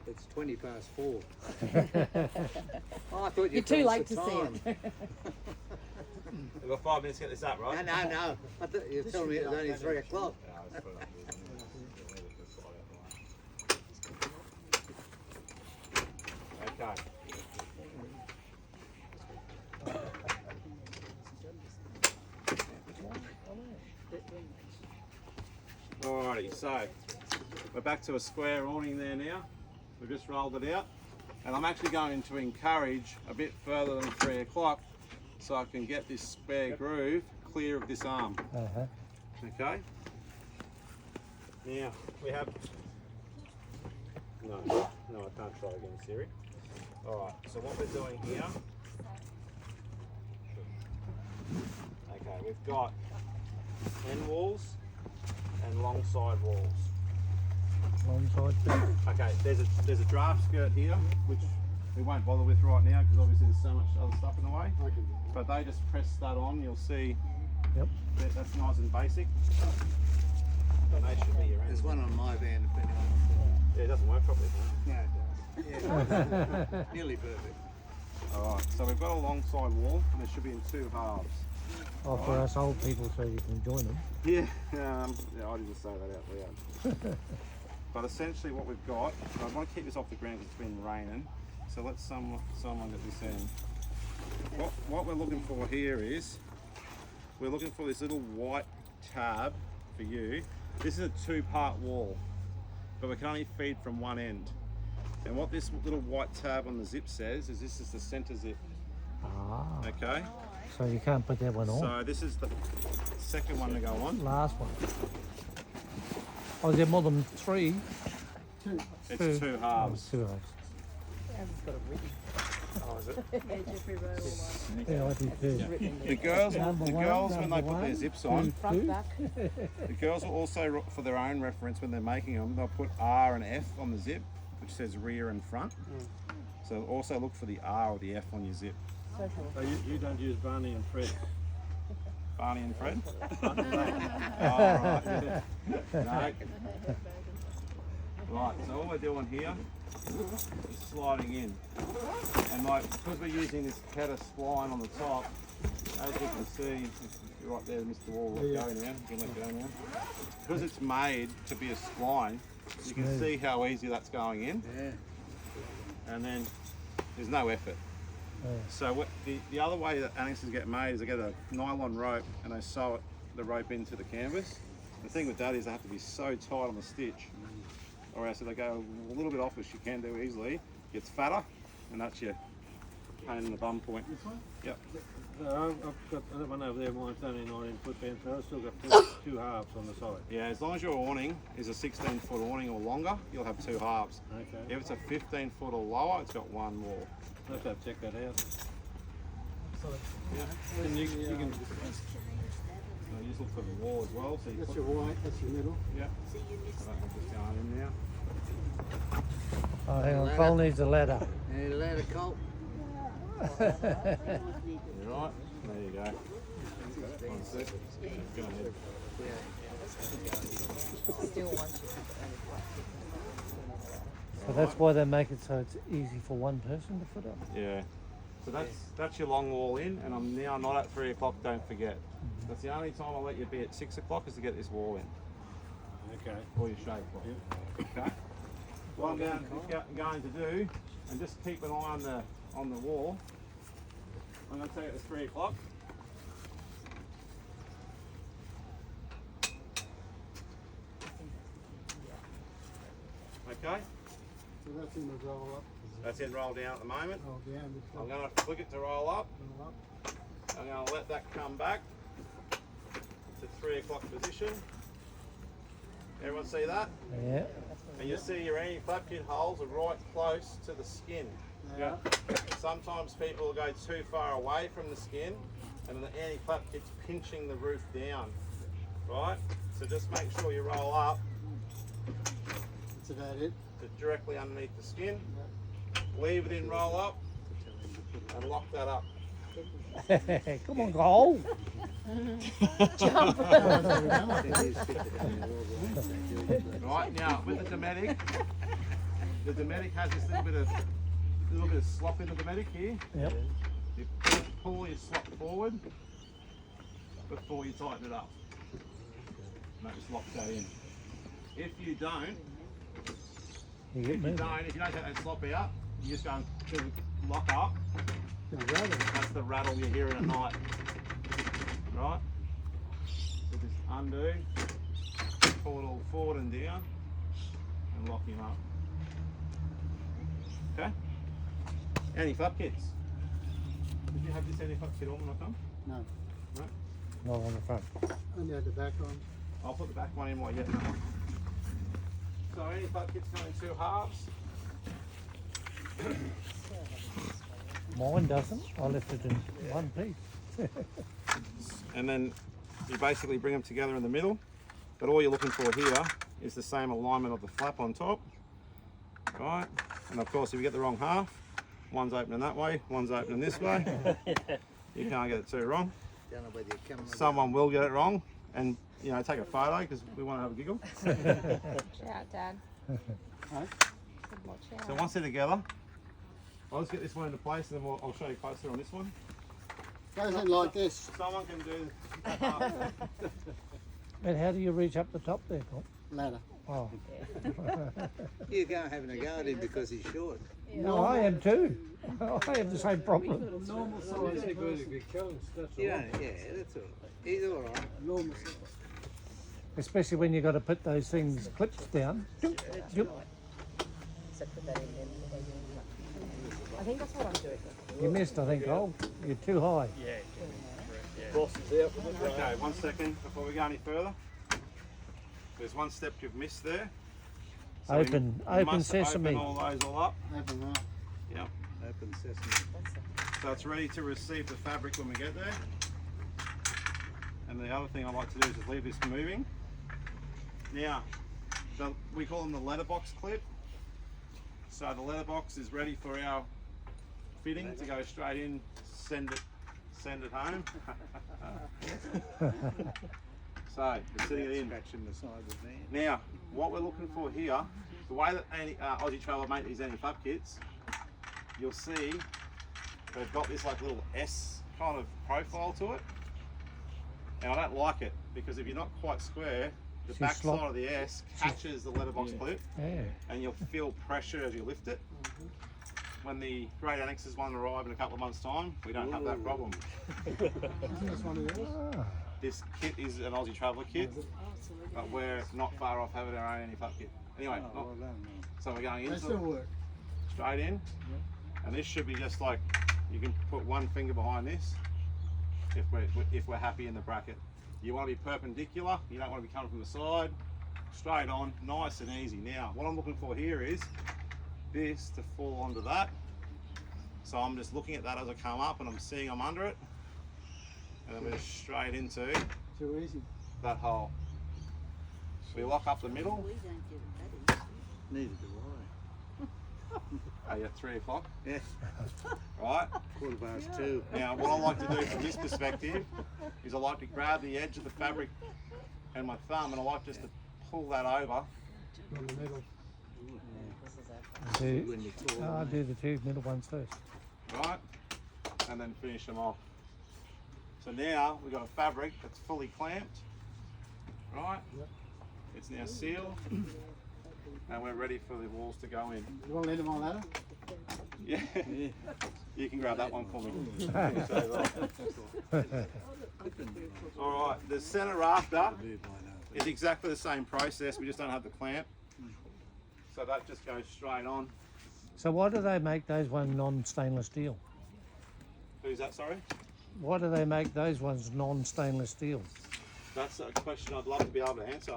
It's 20 past 4. Oh, I thought You're too late to see it. We've got 5 minutes to get this up, right? No. I thought you were telling me it was only 3 o'clock. Okay. Alrighty, so we're back to a square awning there now. We've just rolled it out, and I'm actually going to encourage a bit further than 3 o'clock so I can get this spare groove clear of this arm. Okay? Now, we have... No, I can't try again, Siri. Alright, so what we're doing here... Okay, we've got end walls and long side walls. Long side too. Okay, there's a draft skirt here, which we won't bother with right now because obviously there's so much other stuff in the way. But they just press that on, you'll see. Yep. That's nice and basic. And they should be around. There's one on my van, if anyone Yeah, it doesn't work properly. wants to. Yeah, it does. Yeah, nearly perfect. Alright, so we've got a long side wall and it should be in 2 halves. Oh, for us old people, so you can join them. Yeah, I didn't say that out loud. But essentially what we've got, I want to keep this off the ground because it's been raining, so let someone get this in. What we're looking for here is, we're looking for this little white tab for you. This is a 2-part wall, but we can only feed from one end. And what this little white tab on the zip says is this is the center zip. Ah. Okay? So you can't put that one on. So this is the second one to go on. Last one. Oh, is there more than 3? It's 2 halves. 2 halves. Got it written. Oh, is it? Yeah, Jeffrey wrote all that. Yeah, I did too. The girls, when they put their zips on, Front, back. the girls will also, for their own reference, when they're making them, they'll put R and F on the zip, which says rear and front. So also look for the R or the F on your zip. So So you don't use Barney and Fred? Barney and Fred? Oh, right. No. Right, so all we're doing here is sliding in. And because we're using this Cater spline on the top, as you can see, you're right there, Mr. Wall, go now, you can let go now. Because it's made to be a spline, you can see how easy that's going in. Yeah. And then there's no effort. So the other way that annexes get made is they get a nylon rope and they sew the rope into the canvas. The thing with that is they have to be so tight on the stitch, or else if they go a little bit off, which you can do easily, it gets fatter, and that's your pain in the bum point. This one? Yep. I've got another one over there, mine's only 19 foot bend, so I've still got two halves on the side. Yeah, as long as your awning is a 16-foot awning or longer, you'll have 2 halves. Okay. If it's a 15-foot or lower, it's got 1 wall. I'll have to check that out. Yeah. And you can So you just look for the wall as well. So you That's put, your white, that's your middle. yeah. So that one's just going in now. Oh, hang on, Cole needs a ladder. Need a ladder, Colt? You're right. There you go. One sec. Go ahead. Still one. So that's why they make it so it's easy for one person to put up. Yeah. So that's your long wall in, and I'm now not at 3 o'clock. Don't forget. That's the only time I'll let you be at 6 o'clock is to get this wall in, okay. or your shape block. Okay. What I'm going to do, and just keep an eye on the wall. I'm going to take it to 3 o'clock. Okay. So that's in the roll up. That's in roll down at the moment. Roll down. I'm going to flick it to roll up. I'm going to let that come back to 3 o'clock position. Everyone see that? Yeah. And you see your anti-flapkin holes are right close to the skin. Yeah. Sometimes people will go too far away from the skin and the anti-flap kit's pinching the roof down, right? So just make sure you roll up That's about it. to directly underneath the skin. Leave it in roll up and lock that up. Come on, Cole. Jump. Right, now with the Dometic, the Dometic has this little bit of slop in the Dometic here. Yep. You pull your slop forward before you tighten it up. And that just locks that in. If you don't take that slop out, you just go and lock up. That's the rattle you're hearing at night. Right? So just undo, pull it all forward and down, and lock him up. Okay? Anti-flap kits. Did you have this anti-flap kit on when I come? No, Not on the front. only had the back on. I'll put the back one in while you're getting that one. So anti-flap kits come in 2 halves. Mine doesn't. I left it in one piece. And then you basically bring them together in the middle. But all you're looking for here is the same alignment of the flap on top. Right? And of course, if you get the wrong half, one's opening that way, one's opening this way. You can't get it too wrong. Don't know whether you come with Someone will get it wrong and, you know, take a photo because we want to have a giggle. Watch out, Dad. Huh? Watch out. So once they're together, I'll just get this one into place and then I'll show you closer on this one. Goes in like this. Someone can do that half. And how do you reach up the top there, Paul? Ladder. Oh. You're going having a go at him because he's short. No, I am too. I have the same problem. Normal size vertically counts, that's all. Yeah, that's all right. He's all right. Normal size. Especially when you've got to put those things, clips down. Doop, doop. So put that in there. I think that's what I'm doing. You missed, I think. Oh, you're too high. Boss is out for the day. Okay, 1 second before we go any further. There's one step you've missed there. So Open- you open must sesame. Open all those all up. Open that. Yep. Open sesame. So it's ready to receive the fabric when we get there. And the other thing I like to do is just leave this moving. Now, we call them the letterbox clip. So the letterbox is ready for our fitting to go straight in, send it home. So we're sitting it in. Scratching the side of the van. Now, what we're looking for here, the way that Aussie Traveller make these anti-flap kits, you'll see they've got this like little S kind of profile to it. And I don't like it because if you're not quite square, the She's back slop- side of the S catches the letterbox clip Yeah. and you'll feel pressure as you lift it. When the Great Annexes one arrive in a couple of months' time, we don't have that problem. Isn't this one of yours? Ah. This kit is an Aussie Traveller kit, but we're not far off having our own anti-flap kit. Anyway, Oh, well done, man. so we're going They into still work. straight in, and this should be just like you can put one finger behind this if we're happy in the bracket. You want to be perpendicular. You don't want to be coming from the side. Straight on, nice and easy. Now, what I'm looking for here is this to fall onto that. So I'm just looking at that as I come up, and I'm seeing I'm under it, and then we're just straight into Too easy. that hole. We lock up the middle. Neither do At 3 o'clock, I. Yeah, right? 2:15. Now, what I like to do from this perspective is I like to grab the edge of the fabric and my thumb, and I like just to pull that over. In the middle. I'll do the 2 middle ones first. Right, and then finish them off. So now we've got a fabric that's fully clamped, right? It's now sealed, and we're ready for the walls to go in. You want to lead them on ladder? Yeah, you can grab that one for me. All right, the center rafter is exactly the same process. We just don't have the clamp, so that just goes straight on. So why do they make those ones non-stainless steel? Who's that? Sorry. Why do they make those ones non-stainless steel? That's a question I'd love to be able to answer.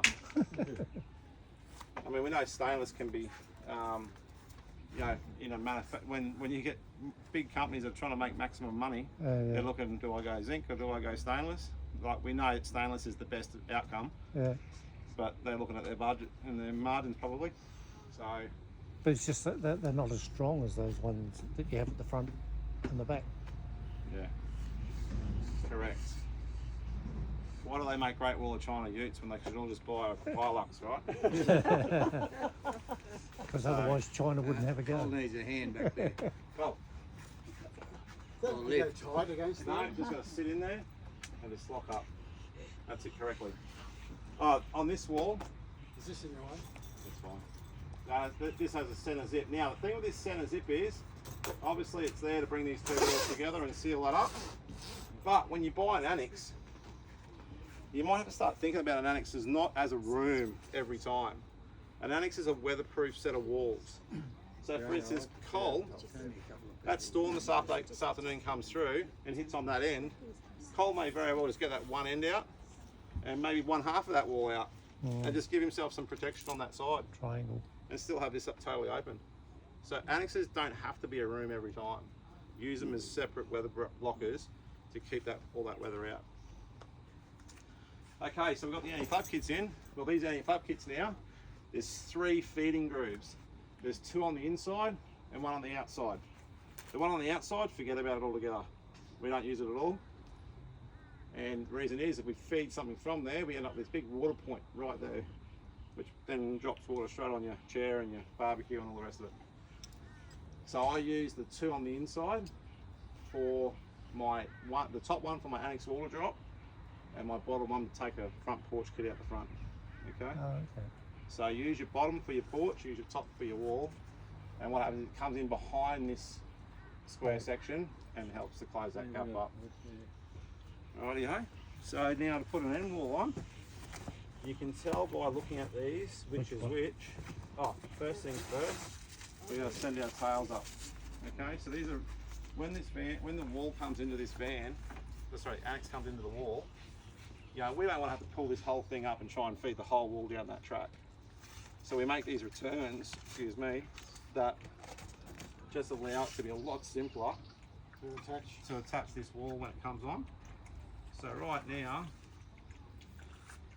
I mean, we know stainless can be, you know, in a when you get big companies that are trying to make maximum money, Yeah. they're looking, do I go zinc or do I go stainless? Like we know stainless is the best outcome, Yeah. but they're looking at their budget and their margins probably. So But it's just that they're not as strong as those ones that you have at the front and the back. yeah, correct. Why do they make Great Wall of China utes when they should all just buy a Hilux, right? Because otherwise China wouldn't have a Paul go. needs a hand back there. Well, Or Go lift. tight against no, that. just going to sit in there and just lock up. That's it correctly. On this wall, Is this in your way? that's fine. This has a centre zip. Now, the thing with this centre zip is, obviously it's there to bring these two walls together and seal that up. But when you buy an annex, you might have to start thinking about an annex as not as a room every time. An annex is a weatherproof set of walls. So for instance, Cole, that storm this afternoon comes through and hits on that end, Cole may very well just get that one end out and maybe one half of that wall out and just give himself some protection on that side Triangle. and still have this up totally open. So annexes don't have to be a room every time. Use them as separate weather blockers to keep all that weather out. Okay, so we've got the anti-flap kits in. Well, these anti-flap kits now, there's 3 feeding grooves. There's 2 on the inside and 1 on the outside. The one on the outside, forget about it altogether. We don't use it at all. And the reason is, if we feed something from there, we end up with this big water point right there, which then drops water straight on your chair and your barbecue and all the rest of it. So I use the 2 on the inside for the top one for my annex water drop, and my bottom one to take a front porch kit out the front. Okay. Oh, okay. So use your bottom for your porch, use your top for your wall, and what happens is it comes in behind this square section and helps to close that gap up. Rightio. So now to put an end wall on, you can tell by looking at these which is which. Oh, first things first, we're going to send our tails up. Okay, so these are when the wall comes into this annex comes into the wall. You know, we don't want to have to pull this whole thing up and try and feed the whole wall down that track. So we make these returns, excuse me, that just allow it to be a lot simpler to attach this wall when it comes on. So right now,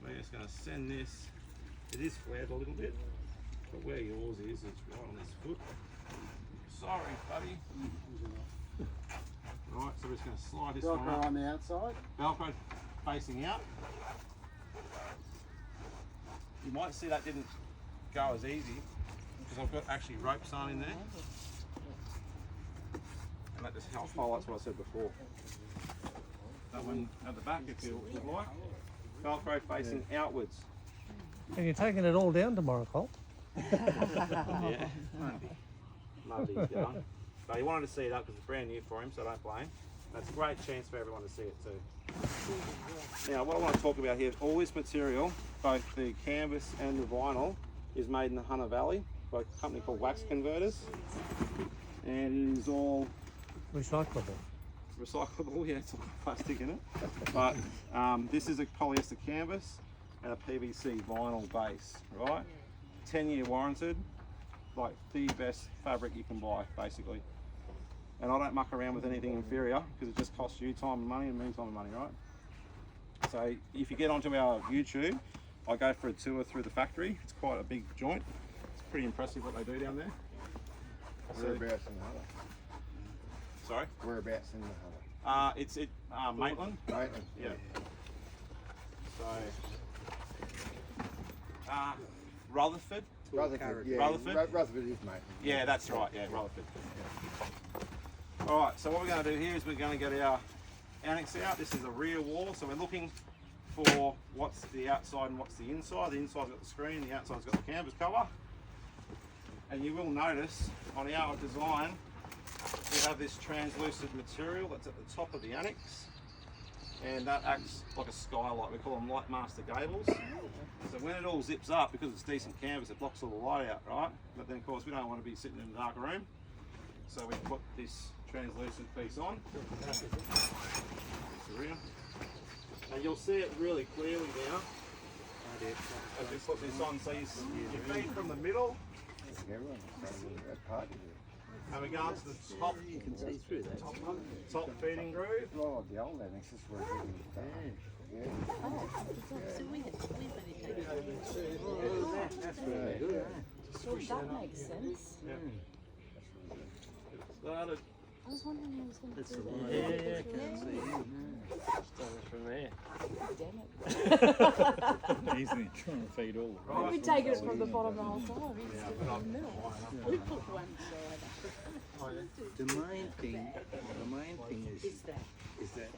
we're just going to send this. It is flared a little bit, but where yours is, it's right on this foot. Sorry, buddy. Right, so we're just going to slide this one Velcro up. on the outside. Velcro facing out. You might see that didn't go as easy because I've got actually ropes on in there. And that just helps highlights what I said before. That one at the back, if you would like. Velcro facing outwards. And you're taking it all down tomorrow, Cole? Yeah. Maybe he's going. But he wanted to see it up because it's brand new for him, so don't blame. That's a great chance for everyone to see it too. Now, what I want to talk about here is all this material, both the canvas and the vinyl, is made in the Hunter Valley by a company called Wax Converters. And it is all Recyclable. recyclable, yeah, it's all plastic in it. But this is a polyester canvas and a PVC vinyl base, right? 10-year warranted, like the best fabric you can buy, basically. And I don't muck around with anything inferior because it just costs you time and money and me time and money, right? So if you get onto our YouTube, I go for a tour through the factory. It's quite a big joint. It's pretty impressive what they do down there. Whereabouts in the Hunter? Sorry? Whereabouts in the Hunter? It's Maitland. Maitland. Yeah. So, Rutherford. Rutherford, yeah. Rutherford? Rutherford is Maitland. Yeah, that's right. Yeah, Rutherford. All right. So what we're going to do here is we're going to get our annex out. This is the rear wall. So we're looking for what's the outside and what's the inside. The inside's got the screen. The outside's got the canvas cover. And you will notice on our design we have this translucent material that's at the top of the annex, and that acts like a skylight. We call them light master gables. So when it all zips up, because it's decent canvas, it blocks all the light out, right? But then of course we don't want to be sitting in a dark room, so we put this translucent piece on. And you'll see it really clearly now as we put this on. So you feed from the middle, and we go into the top. You can see through that. Top feeding groove. Oh, the old annexes were really So we meditate. That's really good. Well, that makes sense. Started I was wondering how I was going to That's do the that. one. Yeah, I yeah, can't see you. Started from there. Damn it. Easily trying to feed all. We've been taking it from the bottom the whole time. It's still in the middle. We put one side. The main thing is that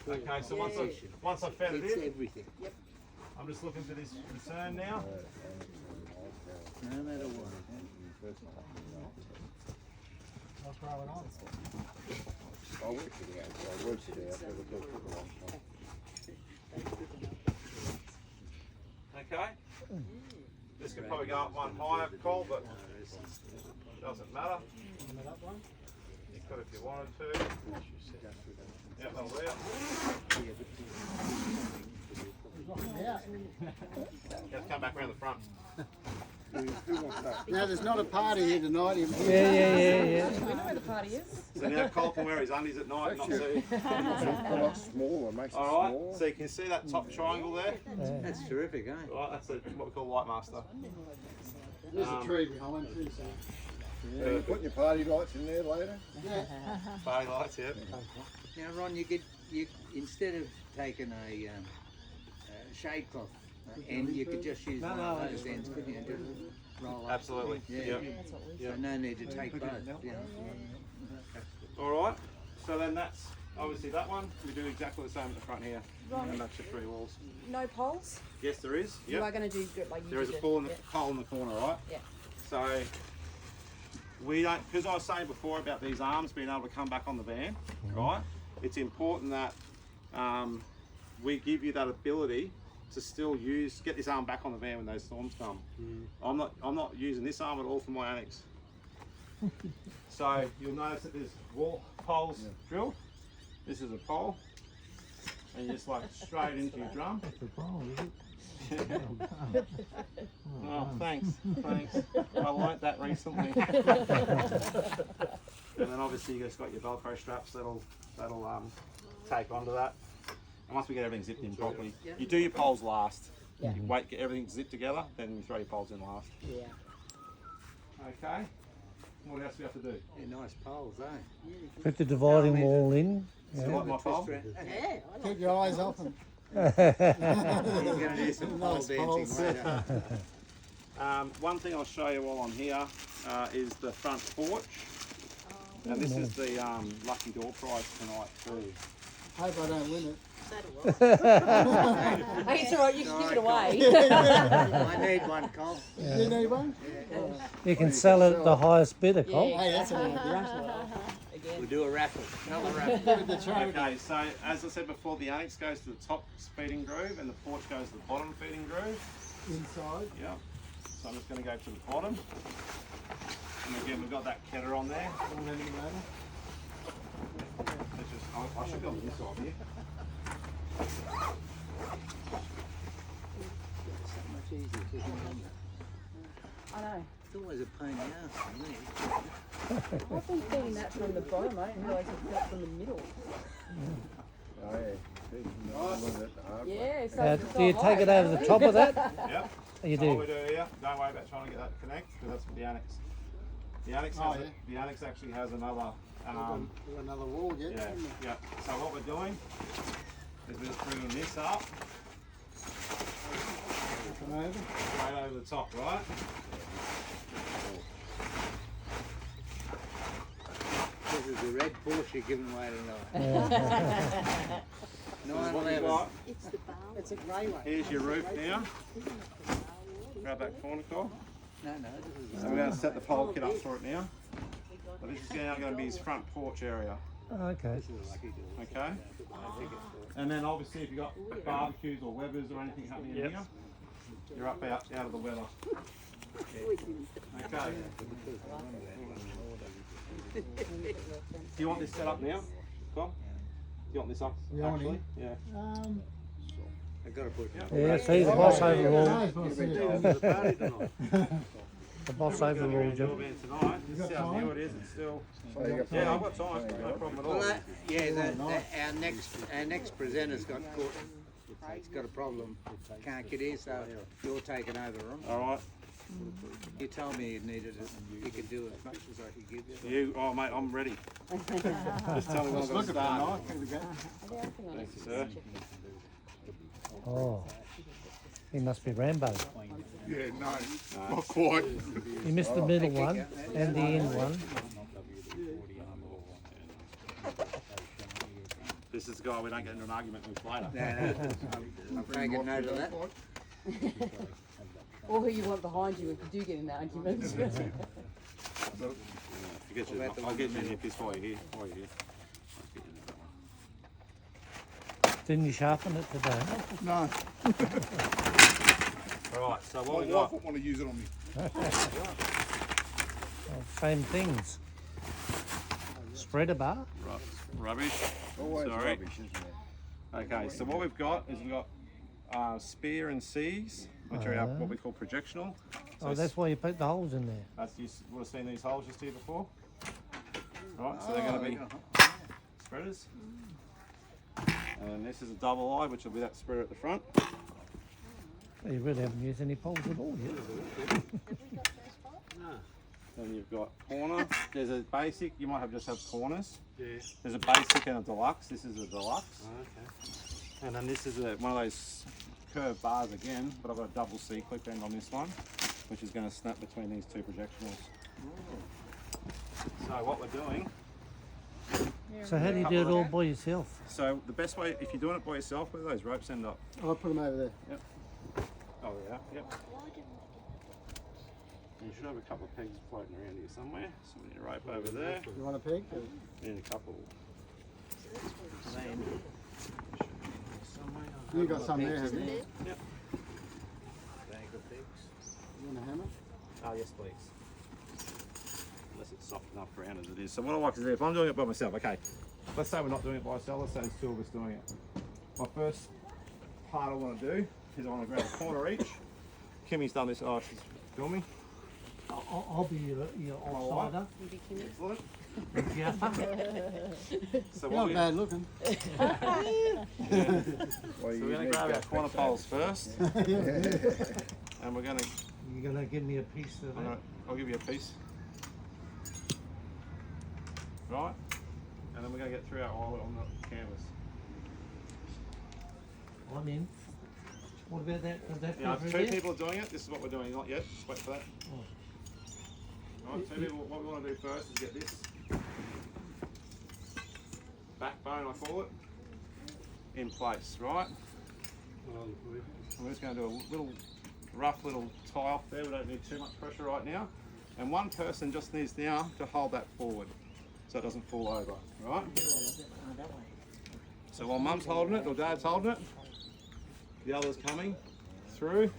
Okay, so position. once I've fed it It's in, everything. I'm just looking for this return now. No matter what. I'll throw it on. I worked it out. I worked it out. But it took a long time. Okay. This could probably go up one higher, Cole, but doesn't matter. You could if you wanted to. Yeah, that'll do it. You have to come back around the front. Now, there's not a party here tonight. Yeah. We know where the party is. So now Cole can wear his undies at night and not see. It's a lot smaller. It makes it Alright, smaller. so you can see that top triangle there? That's terrific, eh? Right, that's what we call light master. There's a tree behind too, so. So you're putting your party lights in there later? Party lights, yeah. Now, Ron, you instead of taking a shade cloth end, you could just use one of those ends, couldn't you? Just roll up. Absolutely. Yeah. Yep. So no need to take both. You know? Alright, so then that's obviously that one. We do exactly the same at the front here. And that's your three walls. No poles? Yes, there is. You are Yep. going to do good like you There is a did. pole in the corner, right? Yeah. So we don't, because I was saying before about these arms being able to come back on the van, right? It's important that we give you that ability to still get this arm back on the van when those storms come. I'm not using this arm at all for my annex. So you'll notice that there's wall poles drilled. This is a pole, and you just like straight into your drum. Oh, thanks. I learnt that recently. And then obviously you just got your Velcro straps that'll take onto that. And once we get everything zipped in properly, you do your poles last. Yeah. You wait, get everything zipped together, then you throw your poles in last. Yeah. Okay. What else do we have to do? They're nice poles, eh? Put the dividing wall in. Still like my pole? Yeah, Keep your eyes open. He's going to do some pole Nice dancing poles. later. One thing I'll show you while I'm here is the front porch. And this is the lucky door prize tonight too. Hope I don't win it. Hey, it's alright, you can give it away. I need one, Cole. You need one? You can sell it at the highest bidder, Cole. Yeah. Hey, that's an idea. We'll do a raffle. Another raffle. Give it the charity. Okay, so as I said before, the annex goes to the top feeding groove and the porch goes to the bottom feeding groove. Inside. Yep. So I'm just going to go to the bottom. And again, we've got that ketter on there. Let's just, I should go on this side here. So much easier to remember. I know. It's always a pain in the ass for me. I've been feeding that from the bottom. I didn't realise it's got from the middle. Oh, yeah. Yeah, so Now, it's do you not take it high. over the top of that? Yep. You So what we do. do here, don't worry about trying to get that to connect because that's for the annex. The annex, has the annex actually has another. Another wall, yeah. Yeah. So what we're doing is we're just bringing this up Come over. straight over the top, right? This is the red Porsche giving away tonight. So what you've 911. got, it's the bow. It's a grey one. here's your roof now. Grab that corner, Cole. No, this is So we're going to set the pole kit up for it now. So this is now going to be his front porch area. Okay. Okay. And then obviously if you've got barbecues or Webbers or anything happening in here, you're up out of the weather. Okay. Do you want this set up now? Tom? Do you want this up? You want actually? it? Yeah. I got to put Yeah, see, the boss overruled. Tonight. The boss overruled Your you. van tonight. This is how new it is. It's still. Yeah, I've got time. No problem at all. Well, our next presenter's got caught. He's got a problem. Can't get here, so you're taking over him. All right. You told me you needed it, you could do as much as I could give you. Oh mate, I'm ready. Just tell me when I've got to start. Thank you, sir. Oh, he must be Rambo. Yeah, no, not quite. You missed the middle one and the end one. This is the guy we don't get into an argument with later. I'm taking note of that. Or who you want behind you if you do get in that argument. I'll get you in here piece while you're here. Didn't you sharpen it today? No. Alright, so what My we wife got? won't want to use it on me. Same things. Spreader bar. Rubbish. Always Sorry. rubbish, isn't it? Okay, so what we've got is we've got spear and C's, which are our, what we call projectional. So Oh, that's why you put the holes in there. you would have seen these holes just here before. Right, so they're going to be spreaders. And this is a double eye, which will be that spreader at the front. You really haven't used any poles at all yet. Then you've got corner. There's a basic. You might just have corners. Yeah. There's a basic and a deluxe. This is a deluxe. Okay. And then this is one of those curved bars again, but I've got a double C clip end on this one, which is going to snap between these two projectionals. So what we're doing. So how do you do it all by yourself? So the best way, if you're doing it by yourself, where do those ropes end up? I'll put them over there. Oh yeah, yep. You should have a couple of pegs floating around here somewhere. So we need a rope over there. You want a peg? Or? We need a couple. You got some there, haven't you? Yep. You want a hammer? Oh yes, please. Unless it's soft enough ground as it is. So what I like to do, if I'm doing it by myself, okay. Let's say we're not doing it by ourselves. Let's say there's two of us doing it. My first part I want to do is I want to grab a corner each. Kimmy's done this. Oh, she's filming. I'll be your offsider. Excellent. Yeah. So Not bad looking. So we're going to grab our corner poles first, and we're going to. You're gonna give me a piece of that. I'll give you a piece. Right, and then we're going to get through our eyelet on the canvas. I'm in. What about that? Does that Now, go if through two there? people are doing it, this is what we're doing. Not yet. Just wait for that. Right, two people. What we want to do first is get this backbone, I call it, in place. Right. I'm just going to do a rough little tie off there. We don't need too much pressure right now. And one person just needs now to hold that forward so it doesn't fall over. Right. So while Mum's holding it or Dad's holding it, the other's coming through.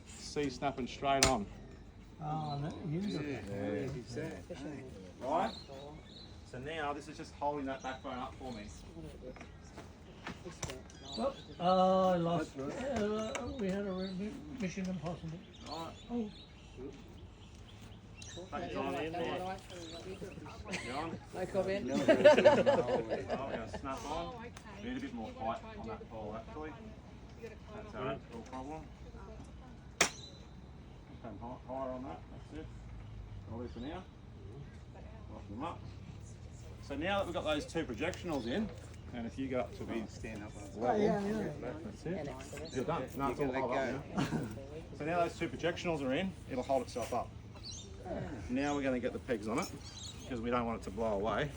C snapping straight on. Oh, no, you Right? So now this is just holding that backbone up for me. Oh, I lost. We had a Mission Impossible. Right. Oh. Take it on in there. You on? No comment. Oh, we're going to snap on. We need a bit more height on that pole actually. That's alright, no problem. Come higher on that, that's it. All this for now. Lock them up. So now that we've got those two projectionals in, and if you go up to be stand up level, that's it. You're done. No, it's all held up now. So now those two projectionals are in, it'll hold itself up. Now we're going to get the pegs on it, because we don't want it to blow away.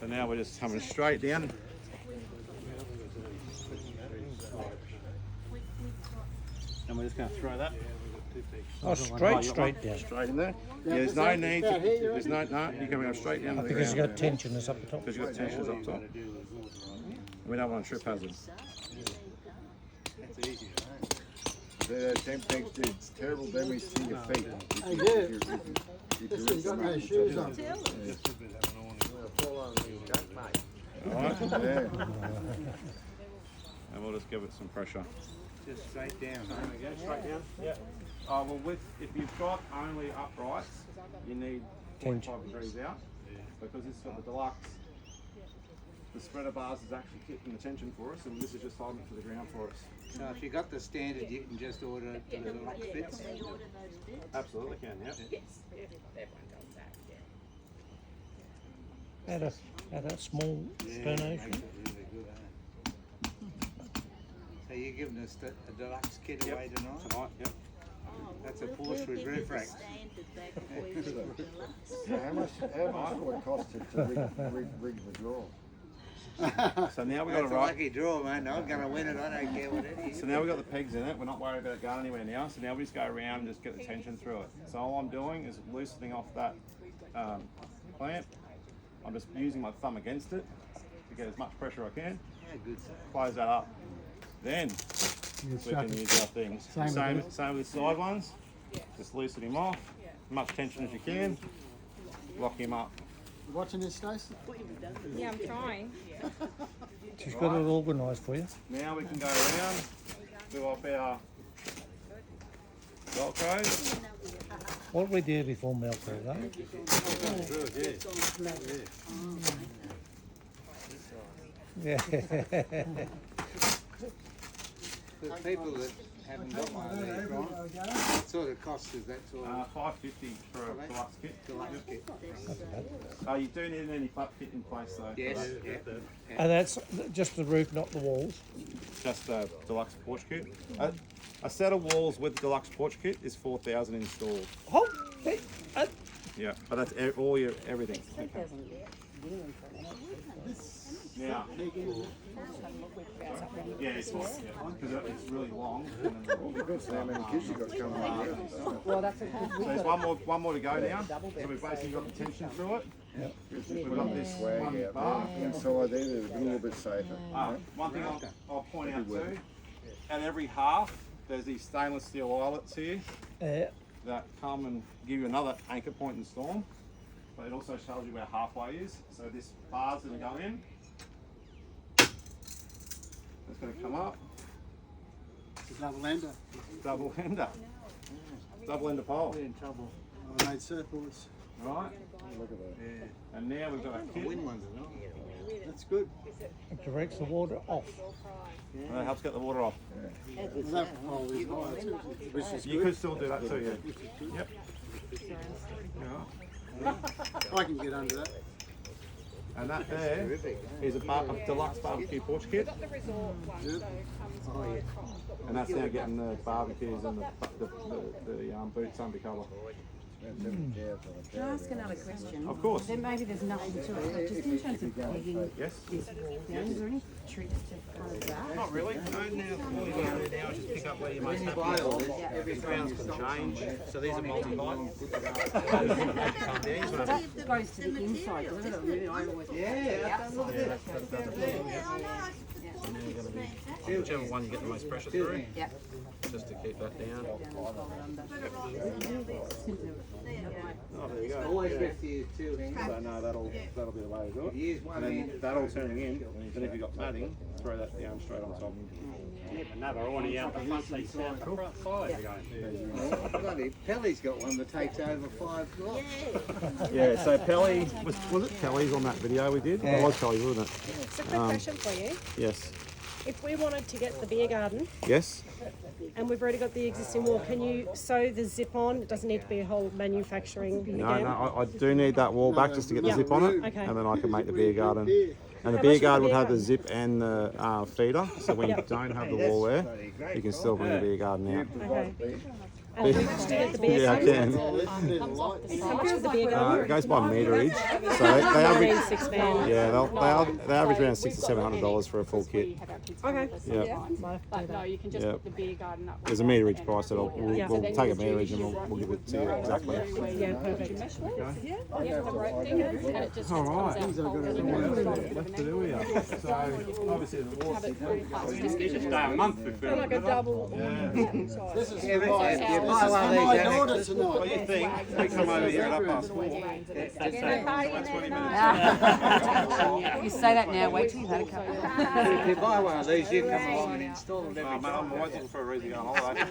So now we're just coming straight down. And we're just going to throw that. Oh, straight down. Straight in there. Yeah, there's no need to, there's no, you're going to go straight down to the Because ground. you've got tensioners up the top. Because you've got tensions up top. We don't want a trip hazard. Them things do terrible damage to your feet. Hey, yeah. This one's got no shoes on. Alright? Yeah. And we'll just give it some pressure. Just straight down. Again, straight down? Yeah. Oh, well, if you've got only uprights, you need 45 degrees out. Because this is got the deluxe. the spreader bars is actually keeping the tension for us, and this is just holding it to the ground for us. So if you got the standard, you can just order the deluxe bits. Absolutely can, yeah. Had a small Yeah, donation. makes it really good, So you're giving us a deluxe kit Yep. away tonight? Tonight, yep. That's a Porsche with roof racks. So how much would it cost to rig the draw? So now we've got That's to a write. lucky draw, man. I'm going to win it. I don't care what it is. So now we've got the pegs in it. We're not worried about it going anywhere now. So now we just go around and just get the tension through it. So all I'm doing is loosening off that clamp. I'm just using my thumb against it to get as much pressure I can. Yeah, good stuff. Close that up. Then we can use our things. Same with the side ones. Just loosen him off. As much tension as you can. Lock him up. You watching this, Stacey? Yeah, I'm trying. She's got it organised for you. Now we can go around, do up our Velcros. What we did before Melco, though. Yeah. For people that haven't got one of these, Ron, what sort of cost is that sort of $5.50 for a deluxe kit. deluxe kit? You do need any butt kit in place though. Yes, yeah. And that's just the roof, not the walls. Just a deluxe porch kit. A set of walls with deluxe porch kit is 4,000 installed. Oh, hey, Yeah, but that's all your everything. Now, yeah, it's because it's really long. And then Depends on how many kids you got coming around. Well, that's a good. so there's one more to go now. So we've basically got the tension through it. We've got this Swag one out bar. there. Inside there, they're a little bit safer. One thing I'll point out too, at every half, there's these stainless steel eyelets here that come and give you another anchor point in storm. But it also tells you where halfway is. So this bar's going to go in. It's going to come up. It's a double ender. Double ender. Double ender pole. We're in trouble. I made surfboards. Right. Look at that. Yeah. And now we've got a kit. Win ones are not. That's good. it directs the water off. And that helps get the water off. And that pole is higher too, which is You good. could still do that too, yeah. Yep. I can get under that. And that there is a deluxe barbecue porch kit. The resort one, so comes right across. And that's now getting the barbecues and the boots under cover. Can Can I ask another question? Of course. Then maybe there's nothing to it, but just in terms of pegging Yes? this wall down, is there any tricks to kind of that? Not really. No, all you got to do now is just pick up where you're most happy. The grounds can change. So these are multi-height. That goes to the inside, doesn't it? Really, I always Look at this. Whichever one you get the most pressure through, Yeah. just to keep that down. Oh, there you go. Always best to use two hands. So no, that'll be the way to do it. Use one And then hand. that all turning in, then if you've got matting, throw that down straight on top. Another already out the front, they sound the front side again. Bloody Pelly's got one that takes over 5 blocks. Yeah, so Pelly, was it Pelly's on that video we did? It was Pelly, wasn't it? So quick question for you. Yes. If we wanted to get the beer garden Yes? and we've already got the existing wall, can you sew the zip on? It doesn't need to be a whole manufacturing No, again. no, I do need that wall back just to get the zip on it, Okay. and then I can make the beer garden. And the beer garden would have the zip and the feeder, so when you don't have the wall there, you can still bring the beer garden out. Okay. And we just get the beer Yeah, I garden. can. How much is the beer garden? It goes by meterage, so they average. 6 man. Yeah, they average around $600 to $700 for a full kit. Okay. Yeah, But no, you can just Yeah. put the beer garden up. there's a meterage price that we'll Yeah. take a meterage and we'll give it to you exactly. Yeah, perfect. Yeah, the rope thing, and it just All comes right. out cold. Left to do here. So obviously the wall. Just stay a month before. Like a double. This is Yeah, for but my, if you this buy is one for of my these daughter annexes, tonight. What do you think? We come over here at 4:30. You say that now, wait till you've had a couple. if you buy one of these, you come along and install it every Oh, man, time. I'm always looking for a reason to go on holiday.